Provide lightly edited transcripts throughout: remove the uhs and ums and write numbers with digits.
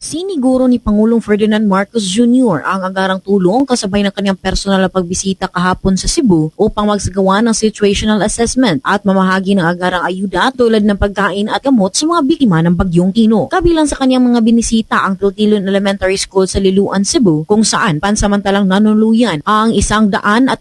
Siniguro ni Pangulong Ferdinand Marcos Jr. ang agarang tulong kasabay ng kanyang personal na pagbisita kahapon sa Cebu upang magsagawa ng situational assessment at mamahagi ng agarang ayuda tulad ng pagkain at gamot sa mga biktima ng Bagyong Kino. Kabilang sa kanyang mga binisita ang Tiltilon Elementary School sa Liloan, Cebu, kung saan pansamantalang nanuluyan ang 126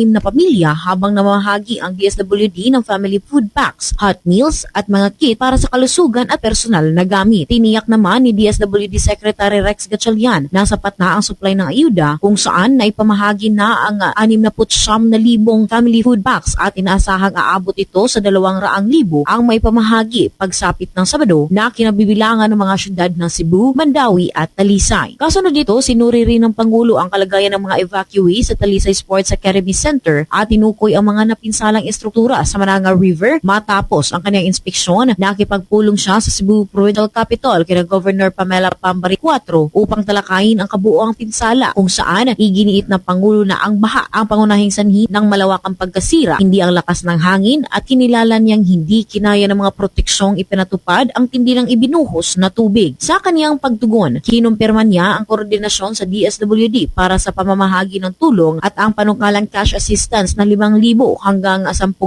na pamilya habang namahagi ang DSWD ng family food packs, hot meals at mga kit para sa kalusugan at personal na gamit. Tiniyak naman ni DSWD Secretary Rex Gatchalian na sapat na ang supply ng ayuda kung saan naipamahagi na ang 69,000 family food packs at inaasahang aabot ito sa 200,000 ang may pamahagi pagsapit ng Sabado na kinabibilangan ng mga syudad ng Cebu, Mandawi at Talisay. Kasunod dito, sinuri rin ng Pangulo ang kalagayan ng mga evacuees sa Talisay Sports Academy Center at tinukoy ang mga napinsalang istruktura sa Mananga River matapos ang kanyang inspeksyon. Nakipagpulong siya sa Cebu Provincial Capital kina Governor Pamela Pambari IV upang talakayin ang kabuoang pinsala kung saan iginiit ng Pangulo na ang baha ang pangunahing sanhi ng malawakang pagkasira, hindi ang lakas ng hangin at kinilala niyang hindi kinaya ng mga proteksyong ipinatupad ang tindi ng ibinuhos na tubig. Sa kaniyang pagtugon, kinumpirma niya ang koordinasyon sa DSWD para sa pamamahagi ng tulong at ang panukalang cash assistance na 5,000 hanggang 10,000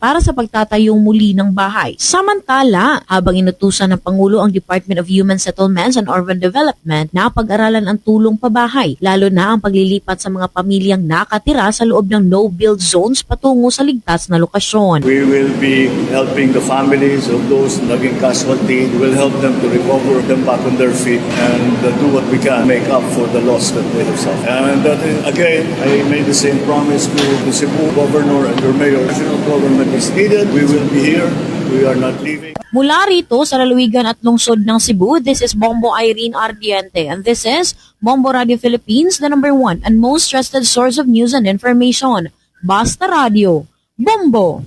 para sa pagtatayong muli ng bahay. Samantala, habang inutusan ng Pangulo ang Department of Human Settlements and Urban Development na pag-aralan ang tulong pabahay, lalo na ang paglilipat sa mga pamilyang nakatira sa loob ng no-build zones patungo sa ligtas na lokasyon. We will be helping the families of those naging casualty. We will help them to recover them back on their feet and do what we can make up for the loss that they have suffered. And again, I made the same promise to the Cebu Governor and your Mayor. National government is needed. We will be here. We are not leaving. Mula rito sa lalawigan at lungsod ng Cebu, this is Bombo Irene Ardiente and this is Bombo Radio Philippines, the #1 and most trusted source of news and information. Basta Radio, Bombo!